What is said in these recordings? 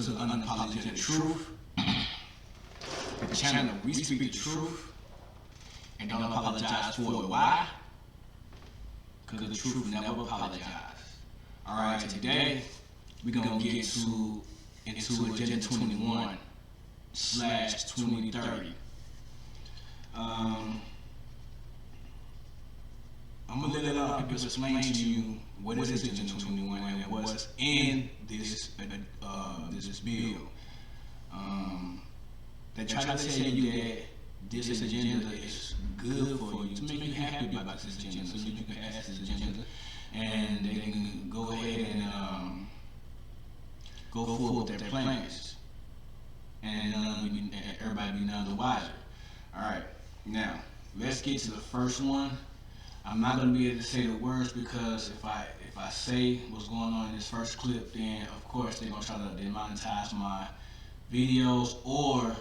to the unapologetic truth, the channel that we speak the truth and don't apologize for it. Why? Because the truth never apologizes. Alright, today we're going to get into Agenda 21 / 2030. I'm going to let a lot of people explain to you what is Agenda 21 and what's in this bill. They try to tell you that this agenda is good for you, to make you happy about this agenda, so you can pass this agenda and they can go ahead and go forward with their plans, and everybody be none the wiser. Alright, now let's get to the first one. I'm not going to be able to say the words because if I say what's going on in this first clip, then of course they're going to try to demonetize my videos, or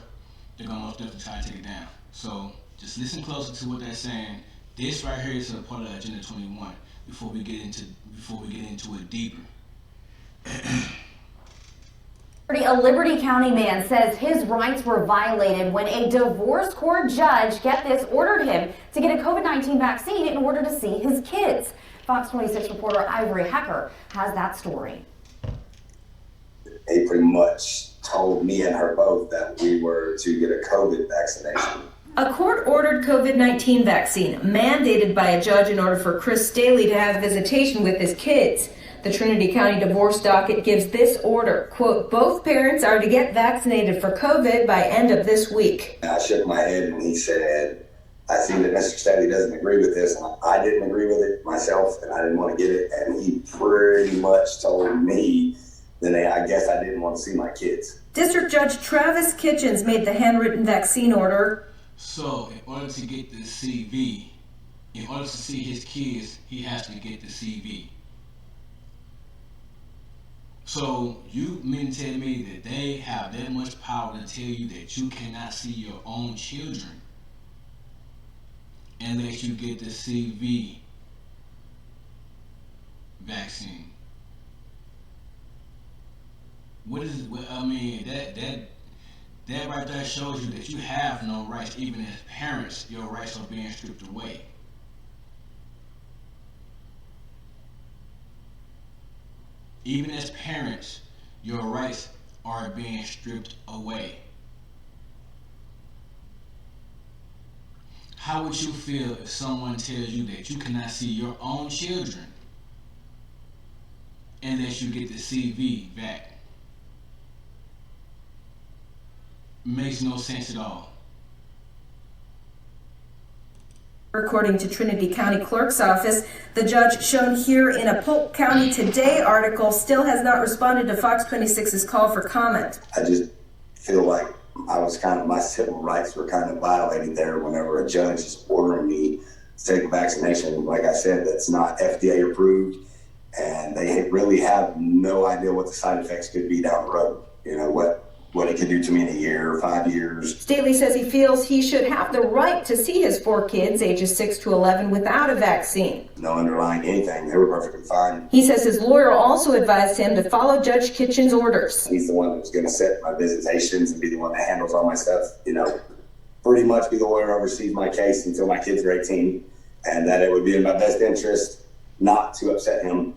they're going to most definitely try to take it down. So just listen closer to what they're saying. This right here is a part of Agenda 21 before we get into it deeper. A Liberty County man says his rights were violated when a divorce court judge, get this, ordered him to get a COVID-19 vaccine in order to see his kids. Fox 26 reporter Ivory Hecker has that story. They pretty much told me and her both that we were to get a COVID vaccination. A court-ordered COVID-19 vaccine mandated by a judge in order for Chris Staley to have visitation with his kids. The Trinity County divorce docket gives this order, quote, both parents are to get vaccinated for COVID by end of this week. I shook my head and he said, I see that Mr. Staley doesn't agree with this, and I didn't agree with it myself, and I didn't want to get it, and he pretty much told me that I guess I didn't want to see my kids. District Judge Travis Kitchens made the handwritten vaccine order. So in order to get the CV, in order to see his kids, he has to get the CV. So you mean to tell me that they have that much power to tell you that you cannot see your own children unless you get the CV vaccine? I mean, that right there shows you that you have no rights. Even as parents, your rights are being stripped away. Even as parents, your rights are being stripped away. How would you feel if someone tells you that you cannot see your own children unless you get the CV back? Makes no sense at all. According to Trinity County Clerk's Office, the judge shown here in a Polk County Today article still has not responded to Fox 26's call for comment. I just feel like my civil rights were kind of violated there whenever a judge is ordering me to take a vaccination. Like I said, that's not FDA approved, and they really have no idea what the side effects could be down the road. You know, what it could do to me in a year or 5 years. Staley says he feels he should have the right to see his 4 kids, ages 6 to 11, without a vaccine. No underlying anything. They were perfectly fine. He says his lawyer also advised him to follow Judge Kitchen's orders. He's the one that's going to set my visitations and be the one that handles all my stuff. You know, pretty much be the lawyer who oversees my case until my kids are 18, and that it would be in my best interest not to upset him.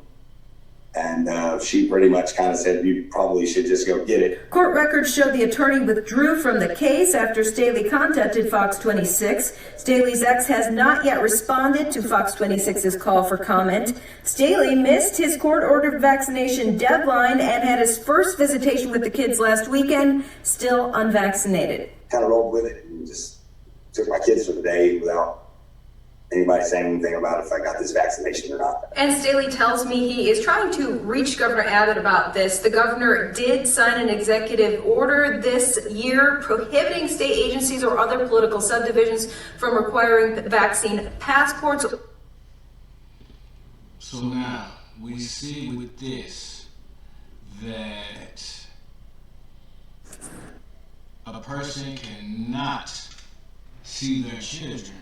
And she pretty much kind of said, you probably should just go get it. Court records show the attorney withdrew from the case after Staley contacted Fox 26. Staley's ex has not yet responded to Fox 26's call for comment. Staley missed his court-ordered vaccination deadline and had his first visitation with the kids last weekend, still unvaccinated. Kind of rolled with it and just took my kids for the day without anybody saying anything about if I got this vaccination or not. And Staley tells me he is trying to reach Governor Abbott about this. The governor did sign an executive order this year prohibiting state agencies or other political subdivisions from requiring vaccine passports. So now we see with this that a person cannot see their children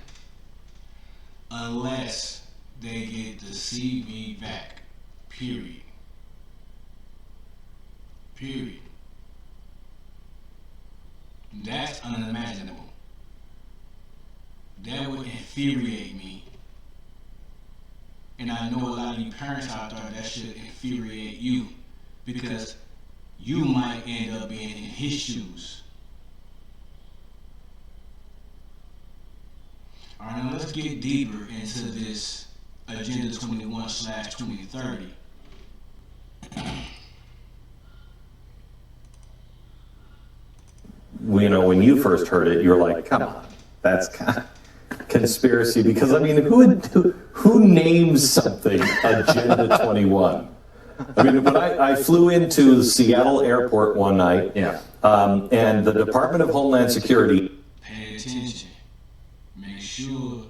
unless they get the CV back. Period. That's unimaginable. That would infuriate me. And I know a lot of you parents out there, that should infuriate you, because you might end up being in his shoes. All right, now let's get deeper into this Agenda 21/2030. You know, when you first heard it, you were like, come on, that's kind of conspiracy, because I mean, who names something Agenda 21? I mean, when I flew into the Seattle airport one night, and the Department of Homeland Security. Pay attention. Make sure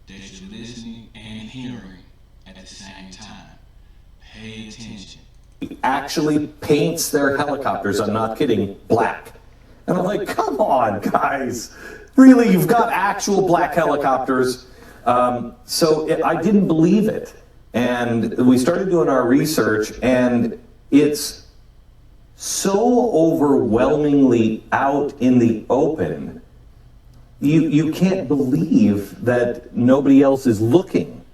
that you're listening and hearing at the same time. Pay attention. Actually paints their helicopters, I'm not kidding, black. And I'm like, come on, guys. Really, you've got actual black helicopters. I didn't believe it. And we started doing our research, and it's so overwhelmingly out in the open. You can't believe that nobody else is looking.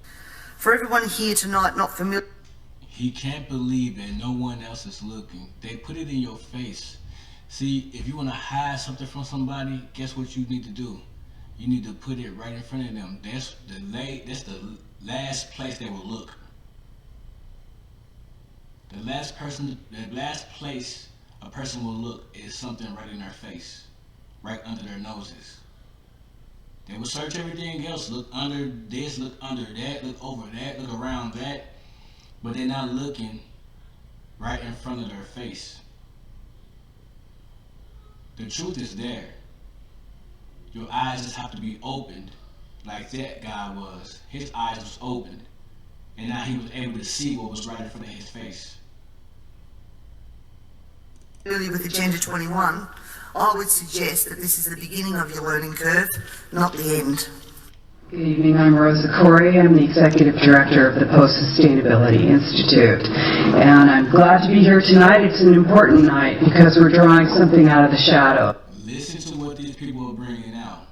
For everyone here tonight not familiar, He can't believe that no one else is looking. They put it in your face. See, if you want to hide something from somebody, guess what you need to do? You need to put it right in front of them. That's the last place they will look. The last place a person will look is something right in their face, right under their noses. They will search everything else, look under this, look under that, look over that, look around that, but they're not looking right in front of their face. The truth is there. Your eyes just have to be opened like that guy was. His eyes was opened, and now he was able to see what was right in front of his face. earlier with Agenda 21, I would suggest that this is the beginning of your learning curve, not the end. Good evening, I'm Rosa Corey. I'm the Executive Director of the Post-Sustainability Institute. And I'm glad to be here tonight. It's an important night because we're drawing something out of the shadow. Listen to what these people are bringing out.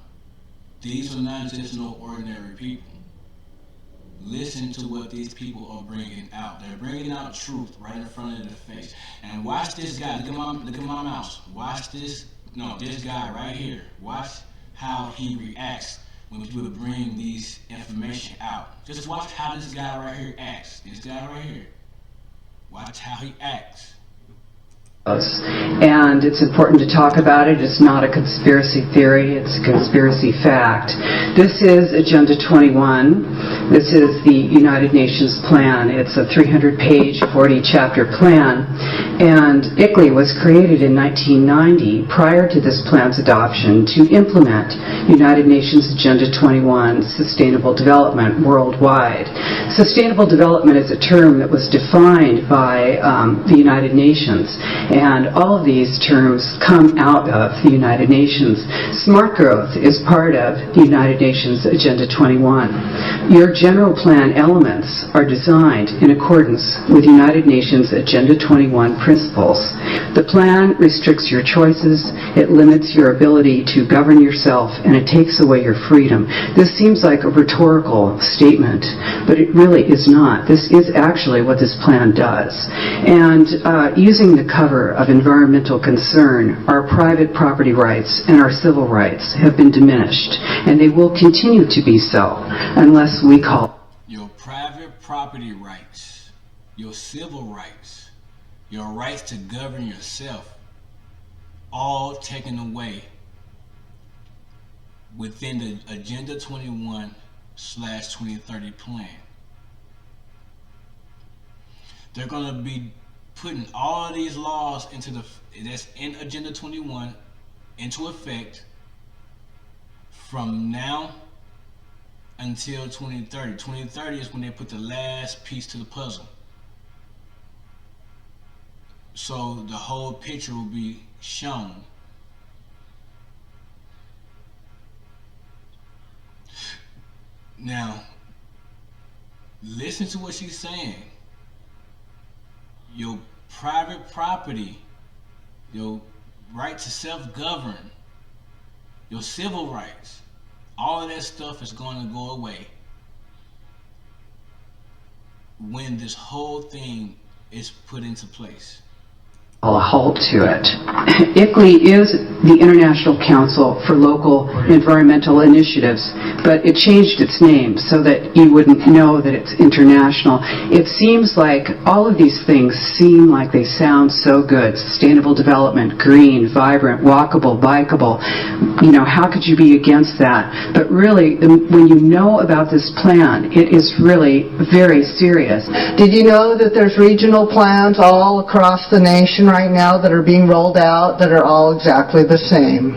These are not just no ordinary people. Listen to what these people are bringing out. They're bringing out truth right in front of their face. And watch this guy. Look at my mouse. Watch this. No, this guy right here. Watch how he reacts when people bring these information out. Just watch how this guy right here acts. This guy right here. Watch how he acts. And it's important to talk about it. It's not a conspiracy theory, it's a conspiracy fact. This is Agenda 21. This is the United Nations plan. It's a 300-page, 40-chapter plan. And ICLEI was created in 1990 prior to this plan's adoption to implement United Nations Agenda 21 Sustainable Development worldwide. Sustainable development is a term that was defined by the United Nations. And all of these terms come out of the United Nations. Smart growth is part of the United Nations Agenda 21. Your general plan elements are designed in accordance with United Nations Agenda 21 principles. The plan restricts your choices, it limits your ability to govern yourself, and it takes away your freedom. This seems like a rhetorical statement, but it really is not. This is actually what this plan does. And using the cover of environmental concern, our private property rights and our civil rights have been diminished, and they will continue to be so unless we call Your private property rights, your civil rights, your rights to govern yourself, all taken away within the Agenda 21/2030 plan. They're going to be putting all of these laws that's in Agenda 21 into effect from now until 2030. 2030 is when they put the last piece to the puzzle. So the whole picture will be shown. Now, listen to what she's saying. Your private property, your right to self-govern, your civil rights, all of that stuff is going to go away when this whole thing is put into place. A halt to it. ICLEI is the International Council for Local Environmental Initiatives, but it changed its name so that you wouldn't know that it's international. It seems like all of these things seem like they sound so good. Sustainable development, green, vibrant, walkable, bikeable. You know, how could you be against that? But really, when you know about this plan, it is really very serious. Did you know that there's regional plans all across the nation right now that are being rolled out that are all exactly the same?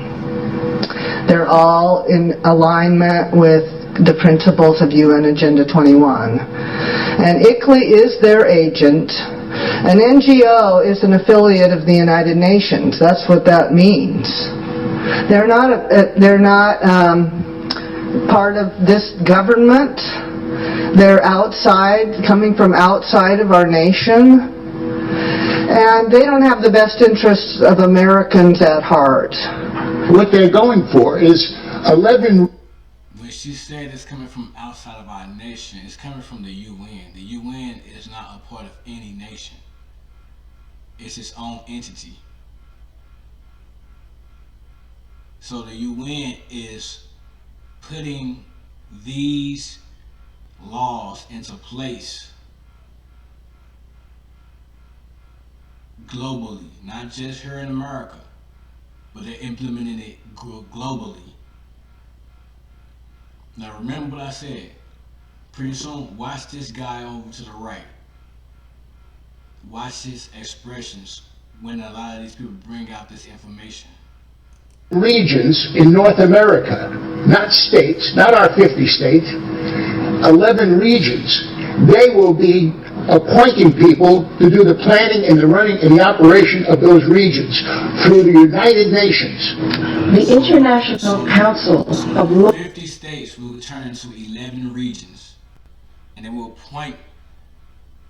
They're all in alignment with the principles of UN Agenda 21. And ICLEI is their agent. An NGO is an affiliate of the United Nations. That's what that means. They're not part of this government. They're outside, coming from outside of our nation. And they don't have the best interests of Americans at heart. What they're going for is 11... When she said it's coming from outside of our nation, it's coming from the UN. The UN is not a part of any nation. It's its own entity. So the UN is putting these laws into place globally, not just here in America, but they're implementing it globally. Now remember what I said. Pretty soon, watch this guy over to the right. Watch his expressions when a lot of these people bring out this information. regions in North America, not states, not our 50 states, 11 regions. They will be appointing people to do the planning and the running and the operation of those regions through the United Nations. The International Council of 50 states will turn into 11 regions, and they will appoint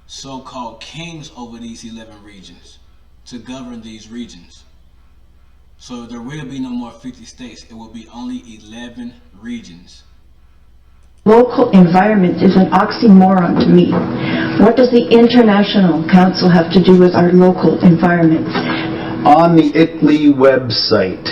so-called kings over these 11 regions to govern these regions. So there will be no more 50 states. It will be only 11 regions. Local environment is an oxymoron to me. What does the International Council have to do with our local environments? On the ICLEI website,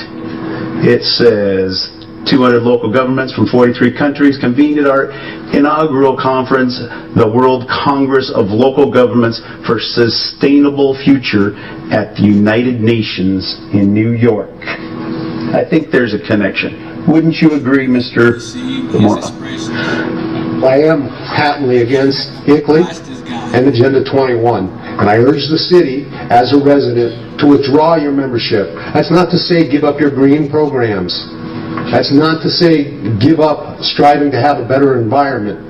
it says 200 local governments from 43 countries convened at our inaugural conference, the World Congress of Local Governments for Sustainable Future at the United Nations in New York. I think there's a connection. Wouldn't you agree, Mr. I am patently against ICLEI and Agenda 21, and I urge the city, as a resident, to withdraw your membership. That's not to say give up your green programs. That's not to say give up striving to have a better environment.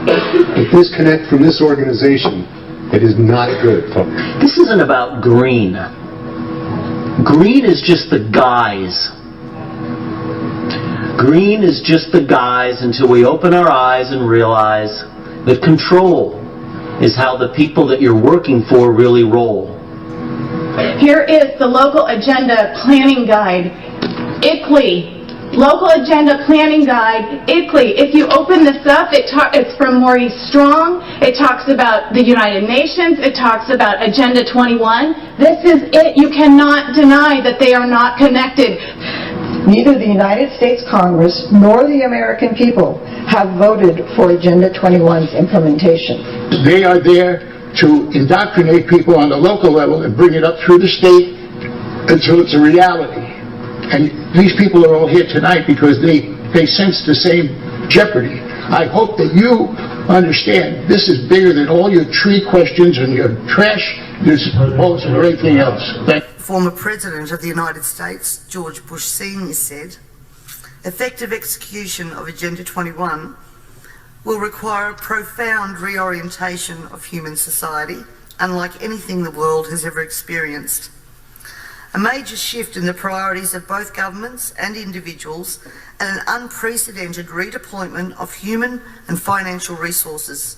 But disconnect from this organization. It is not good, folks. This isn't about green. Green is just the guise. Green is just the guise until we open our eyes and realize that control is how the people that you're working for really roll. Here is the Local Agenda Planning Guide, ICLEI. Local Agenda Planning Guide, ICLEI. If you open this up, it's from Maurice Strong. It talks about the United Nations. It talks about Agenda 21. This is it. You cannot deny that they are not connected. Neither the United States Congress nor the American people have voted for Agenda 21's implementation. They are there to indoctrinate people on the local level and bring it up through the state until it's a reality. And these people are all here tonight because they sense the same jeopardy. I hope that you understand this is bigger than all your tree questions and your trash disposal or anything else. Former President of the United States, George Bush Sr. said, effective execution of Agenda 21 will require a profound reorientation of human society, unlike anything the world has ever experienced. A major shift in the priorities of both governments and individuals, and an unprecedented redeployment of human and financial resources.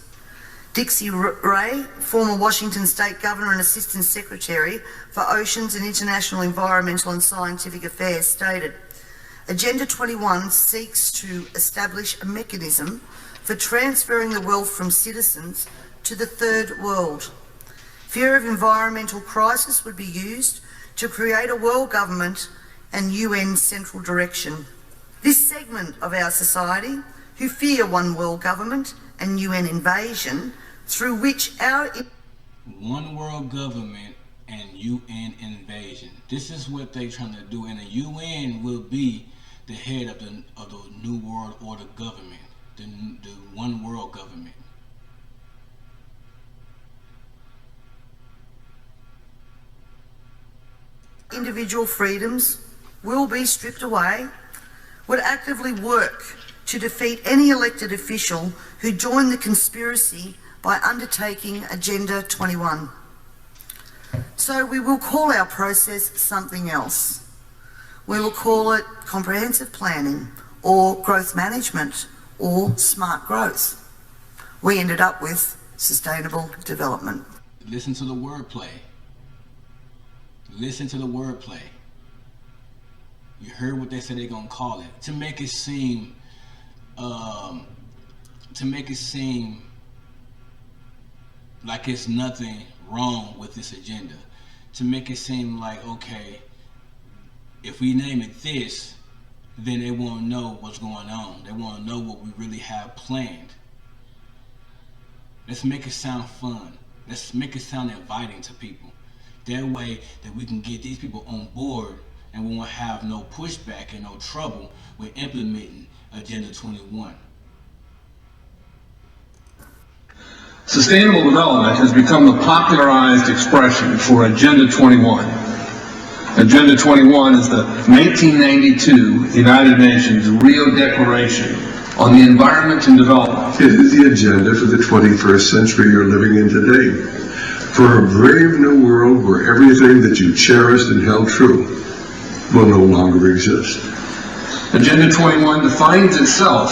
Dixie Ray, former Washington State Governor and Assistant Secretary for Oceans and International Environmental and Scientific Affairs, stated, Agenda 21 seeks to establish a mechanism for transferring the wealth from citizens to the third world. Fear of environmental crisis would be used to create a world government and UN central direction. This segment of our society, who fear one world government and UN invasion, through which our... One world government and UN invasion. This is what they're trying to do, and the UN will be the head of the New World Order government, the one world government. Individual freedoms will be stripped away, would actively work to defeat any elected official who joined the conspiracy by undertaking Agenda 21. So we will call our process something else. We will call it comprehensive planning or growth management or smart growth. We ended up with sustainable development. Listen to the wordplay. Listen to the wordplay. You heard what they said they're gonna call it. To make it seem like it's nothing wrong with this agenda. To make it seem like, okay, if we name it this, then they won't know what's going on. They won't know what we really have planned. Let's make it sound fun. Let's make it sound inviting to people. That way that we can get these people on board and we won't have no pushback and no trouble with implementing Agenda 21. Sustainable development has become the popularized expression for Agenda 21. Agenda 21 is the 1992 United Nations Rio Declaration on the Environment and Development. It is the agenda for the 21st century you're living in today. For a brave new world where everything that you cherished and held true will no longer exist. Agenda 21 defines itself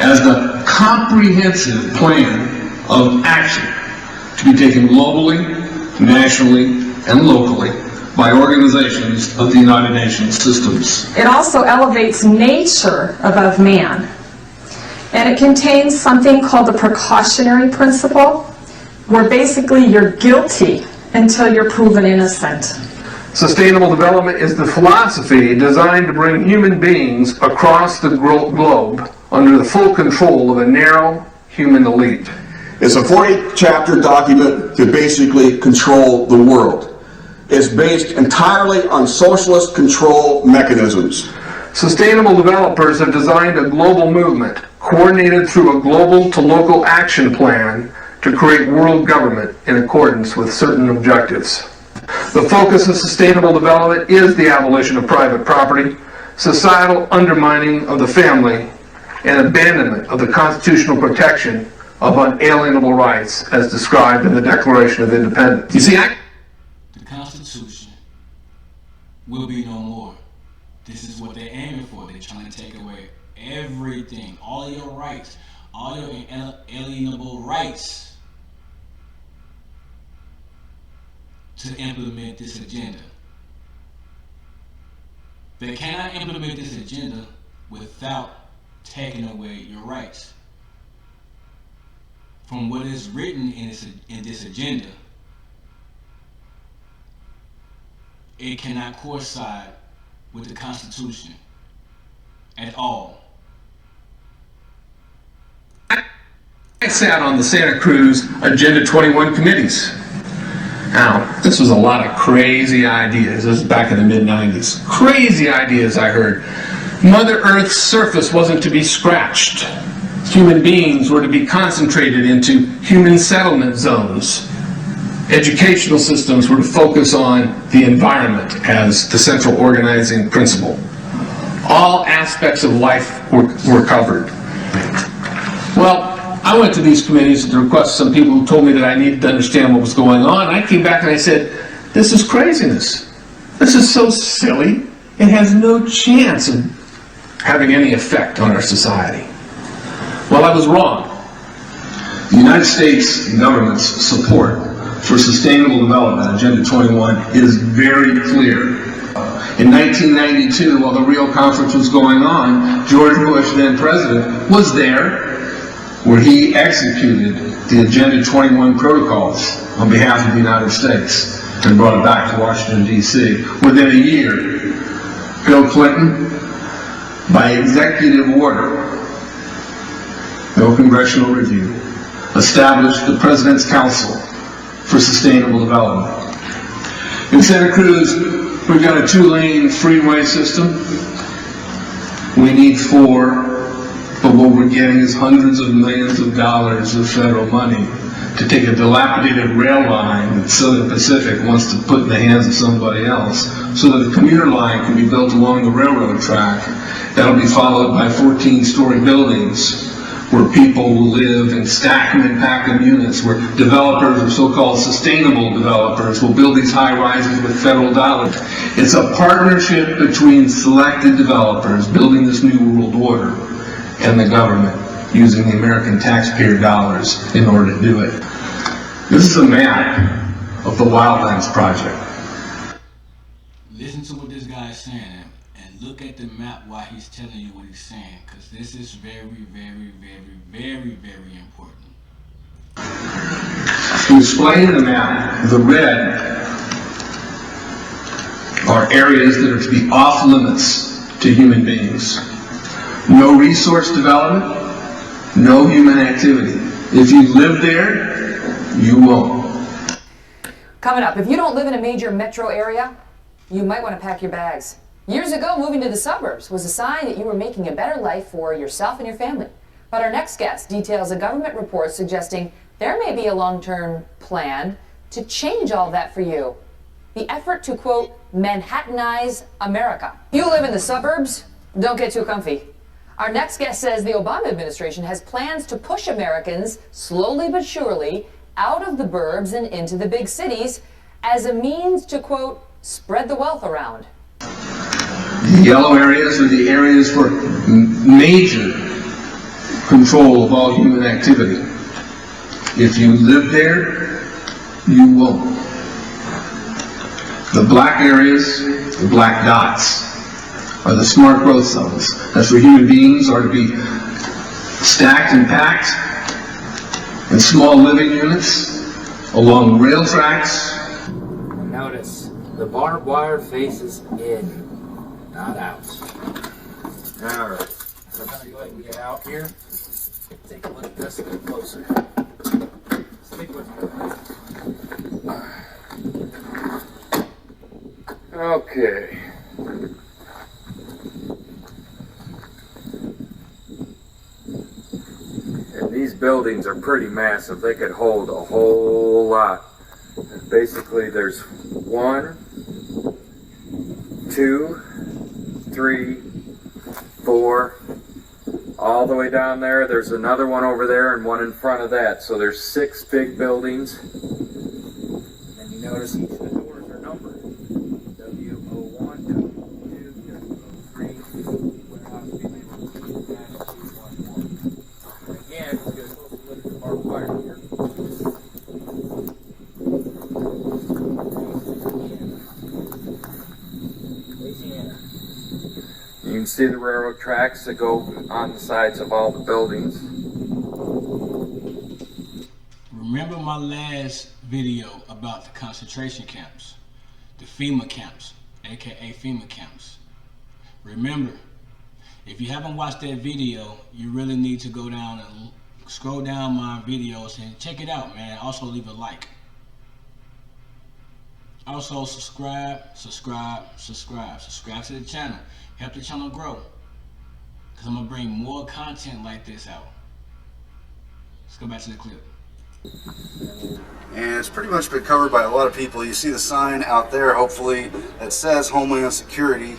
as the comprehensive plan of action to be taken globally, nationally, and locally by organizations of the United Nations systems. It also elevates nature above man. And it contains something called the precautionary principle, where basically you're guilty until you're proven innocent. Sustainable development is the philosophy designed to bring human beings across the globe under the full control of a narrow human elite. It's a 40-chapter document to basically control the world. It's based entirely on socialist control mechanisms. Sustainable developers have designed a global movement coordinated through a global to local action plan to create world government in accordance with certain objectives. The focus of sustainable development is the abolition of private property, societal undermining of the family, and abandonment of the constitutional protection of unalienable rights as described in the Declaration of Independence. You see, the Constitution will be no more. This is what they're aiming for. They're trying to take away everything, all your rights, all your inalienable rights to implement this agenda. They cannot implement this agenda without taking away your rights. From what is written in this agenda, it cannot coincide with the Constitution at all. I sat on the Santa Cruz Agenda 21 committees. Now, this was a lot of crazy ideas. This was back in the mid-90s. Crazy ideas I heard. Mother Earth's surface wasn't to be scratched. Human beings were to be concentrated into human settlement zones. Educational systems were to focus on the environment as the central organizing principle. All aspects of life were covered. Well, I went to these committees at the request of some people who told me that I needed to understand what was going on. I came back and I said, this is craziness. This is so silly. It has no chance of having any effect on our society. Well, I was wrong. The United States government's support for Sustainable Development, Agenda 21, is very clear. In 1992, while the Rio Conference was going on, George Bush, then president, was there, where he executed the Agenda 21 protocols on behalf of the United States and brought it back to Washington, D.C. Within a year, Bill Clinton, by executive order, no congressional review, established the President's Council for Sustainable Development. In Santa Cruz, we've got a 2-lane freeway system. We need 4. But what we're getting is hundreds of millions of dollars of federal money to take a dilapidated rail line that Southern Pacific wants to put in the hands of somebody else so that a commuter line can be built along the railroad track. That'll be followed by 14-story buildings where people will live and stack them and pack them units, where developers or so-called sustainable developers will build these high rises with federal dollars. It's a partnership between selected developers building this new world order and the government using the American taxpayer dollars in order to do it. This is a map of the Wildlands Project. Listen to what this guy is saying and look at the map while he's telling you what he's saying, because this is very, very, very, very, very important. To explain the map, the red are areas that are to be off limits to human beings. No resource development, no human activity. If you live there, you won't. Coming up, if you don't live in a major metro area, you might want to pack your bags. Years ago, moving to the suburbs was a sign that you were making a better life for yourself and your family. But our next guest details a government report suggesting there may be a long-term plan to change all that for you. The effort to, quote, Manhattanize America. If you live in the suburbs, don't get too comfy. Our next guest says the Obama administration has plans to push Americans slowly but surely out of the burbs and into the big cities as a means to, quote, spread the wealth around. The yellow areas are the areas for major control of all human activity. If you live there, you won't. The black areas, the black dots, are the smart growth zones. That's where human beings are to be stacked and packed in small living units along rail tracks. Notice, the barbed wire faces in, not out. Alright, so I'm going to go ahead and get out here. Take a look at this a bit closer. Stick with me. Okay. And these buildings are pretty massive. They could hold a whole lot. Basically, there's 1, 2, 3, 4, all the way down there. There's another one over there and one in front of that. So there's 6 big buildings. And you notice each of the doors are numbered. W01, W02, W03, warehouse, again, we're going to look at the barbed wire here. You can see the railroad tracks that go on the sides of all the buildings. Remember my last video about the concentration camps, the FEMA camps, aka FEMA camps. Remember, if you haven't watched that video, you really need to go down and scroll down my videos and check it out, man. Also leave a like. Also subscribe to the channel. Help the channel grow, because I'm going to bring more content like this out. Let's go back to the clip. And it's pretty much been covered by a lot of people. You see the sign out there, hopefully, that says Homeland Security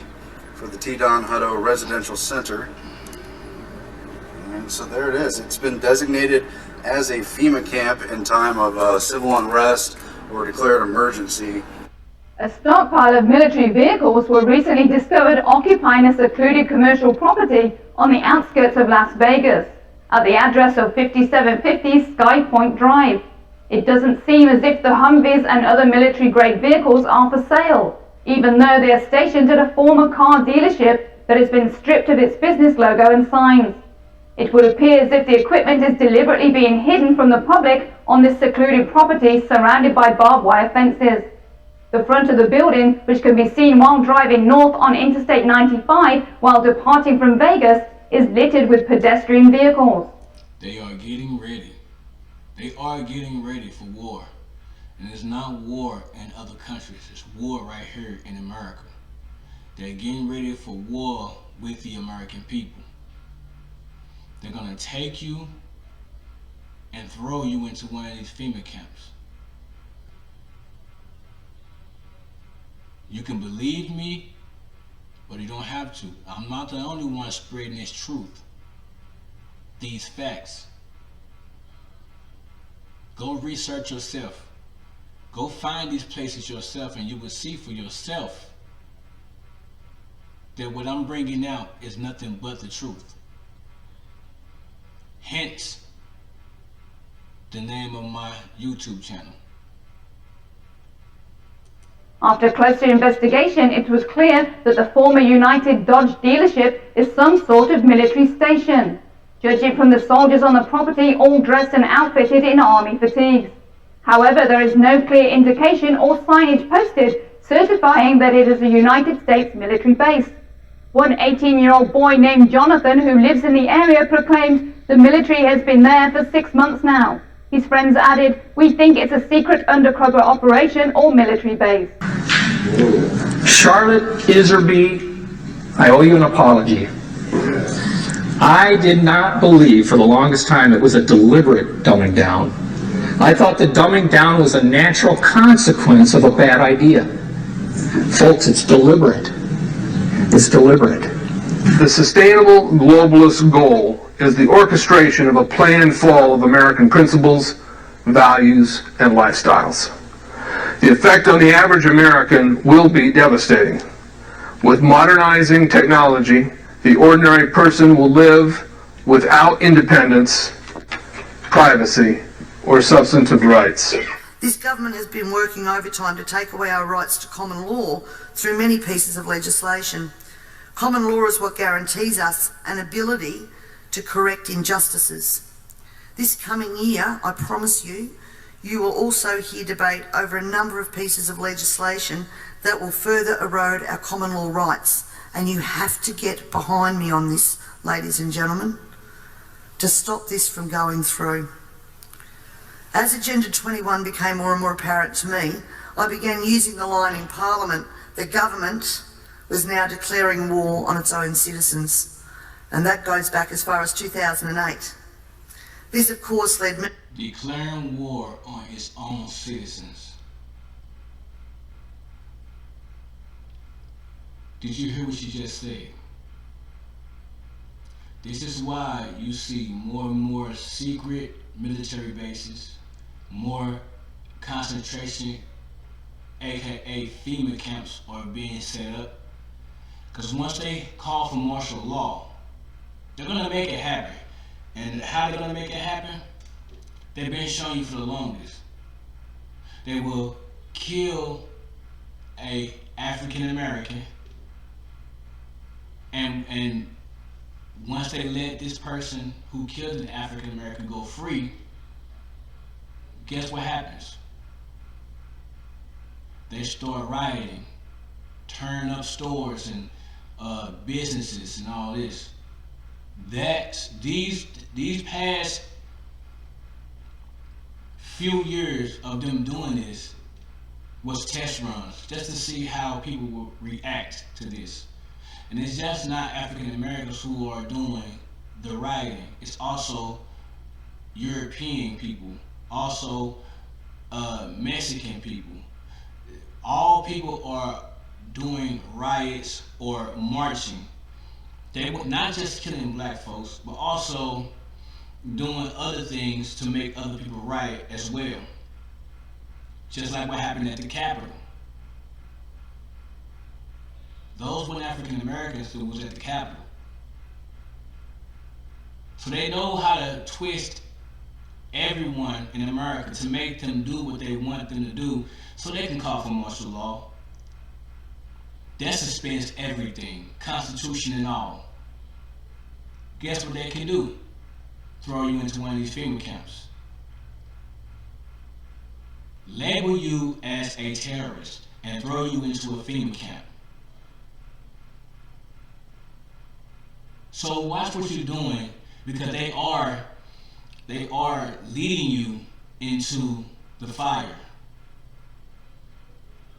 for the T-Don Hutto Residential Center. And so there it is. It's been designated as a FEMA camp in time of civil unrest or declared emergency. A stockpile of military vehicles were recently discovered occupying a secluded commercial property on the outskirts of Las Vegas at the address of 5750 Sky Point Drive. It doesn't seem as if the Humvees and other military-grade vehicles are for sale, even though they are stationed at a former car dealership that has been stripped of its business logo and signs. It would appear as if the equipment is deliberately being hidden from the public on this secluded property surrounded by barbed wire fences. The front of the building, which can be seen while driving north on Interstate 95 while departing from Vegas, is littered with pedestrian vehicles. They are getting ready. They are getting ready for war. And it's not war in other countries, it's war right here in America. They're getting ready for war with the American people. They're gonna take you and throw you into one of these FEMA camps. You can believe me, but you don't have to. I'm not the only one spreading this truth, these facts. Go research yourself. Go find these places yourself and you will see for yourself that what I'm bringing out is nothing but the truth. Hence, the name of my YouTube channel. After closer investigation, it was clear that the former United Dodge dealership is some sort of military station, judging from the soldiers on the property all dressed and outfitted in army fatigues. However, there is no clear indication or signage posted certifying that it is a United States military base. One 18-year-old boy named Jonathan, who lives in the area, proclaimed the military has been there for 6 months now. His friends added, "We think it's a secret undercover operation or military base." Charlotte Iserby, I owe you an apology. I did not believe for the longest time it was a deliberate dumbing down. I thought the dumbing down was a natural consequence of a bad idea. Folks, it's deliberate. It's deliberate. The sustainable globalist goal is the orchestration of a planned fall of American principles, values, and lifestyles. The effect on the average American will be devastating. With modernizing technology, the ordinary person will live without independence, privacy, or substantive rights. This government has been working overtime to take away our rights to common law through many pieces of legislation. Common law is what guarantees us an ability to correct injustices. This coming year, I promise you, you will also hear debate over a number of pieces of legislation that will further erode our common law rights. And you have to get behind me on this, ladies and gentlemen, to stop this from going through. As Agenda 21 became more and more apparent to me, I began using the line in Parliament that government was now declaring war on its own citizens. And that goes back as far as 2008. This, of course, led me... Declaring war on its own citizens. Did you hear what she just said? This is why you see more and more secret military bases, more concentration, aka FEMA camps, are being set up. Because once they call for martial law, they're going to make it happen. And how they're going to make it happen? They've been showing you for the longest. They will kill a African American, and once they let this person who killed an African American go free, guess what happens? They start rioting, turn up stores and businesses and all this. These past few years of them doing this was test runs, just to see how people will react to this. And it's just not African Americans who are doing the rioting. It's also European people, also Mexican people. All people are doing riots or marching. They were not just killing black folks, but also doing other things to make other people riot as well. Just like what happened at the Capitol. Those weren't African Americans who was at the Capitol. So they know how to twist everyone in America to make them do what they want them to do so they can call for martial law. That suspends everything, Constitution and all. Guess what they can do? Throw you into one of these FEMA camps. Label you as a terrorist and throw you into a FEMA camp. So watch what you're doing, because they are leading you into the fire.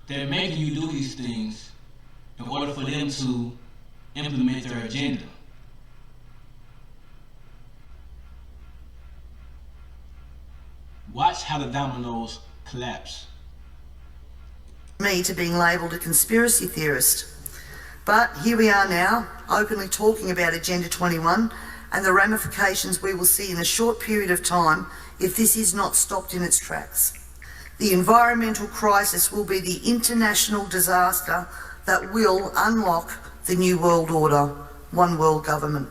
They're making you do these things in order for them to implement their agenda. Watch how the dominoes collapse. Me to being labelled a conspiracy theorist. But here we are now, openly talking about Agenda 21 and the ramifications we will see in a short period of time if this is not stopped in its tracks. The environmental crisis will be the international disaster that will unlock the new world order, one world government.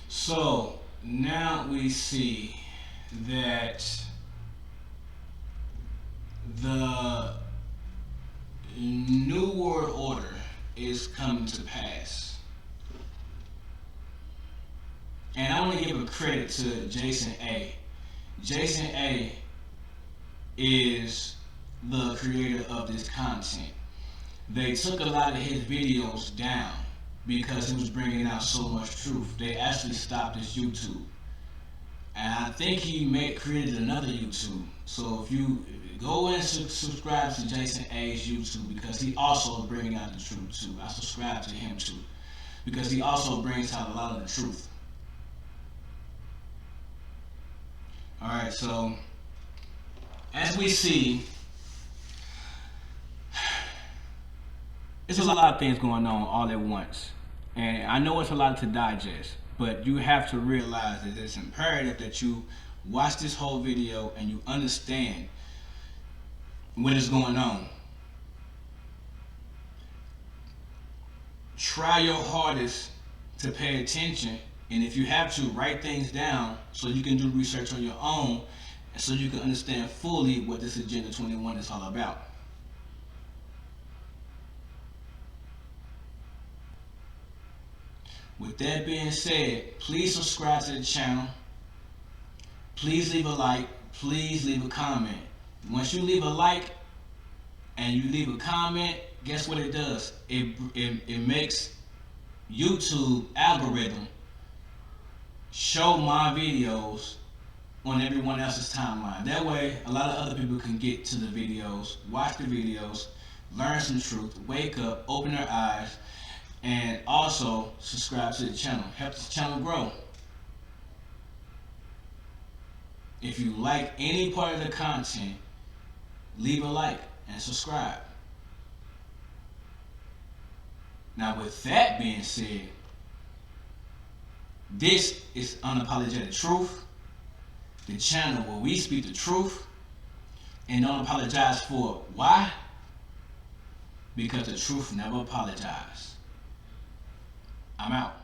So now we see that the New World Order is coming to pass. And I want to give a credit to Jason A. Jason A is the creator of this content. They took a lot of his videos down because he was bringing out so much truth. They actually stopped his YouTube. And I think he created another YouTube. So if you go and subscribe to Jason A's YouTube, because he also is bringing out the truth too. I subscribe to him too, because he also brings out a lot of the truth. Alright, so as we see, there's a lot of things going on all at once. And I know it's a lot to digest, but you have to realize that it's imperative that you watch this whole video and you understand what is going on. Try your hardest to pay attention, and if you have to, write things down so you can do research on your own and so you can understand fully what this Agenda 21 is all about. With that being said, please subscribe to the channel. Please leave a like. Please leave a comment. Once you leave a like and you leave a comment, guess what it does? It makes YouTube algorithm show my videos on everyone else's timeline. That way, a lot of other people can get to the videos, watch the videos, learn some truth, wake up, open their eyes, and also subscribe to the channel. Help the channel grow. If you like any part of the content, leave a like and subscribe. Now with that being said, this is Unapologetic Truth, the channel where we speak the truth and don't apologize for it. Why? Because the truth never apologizes. I'm out.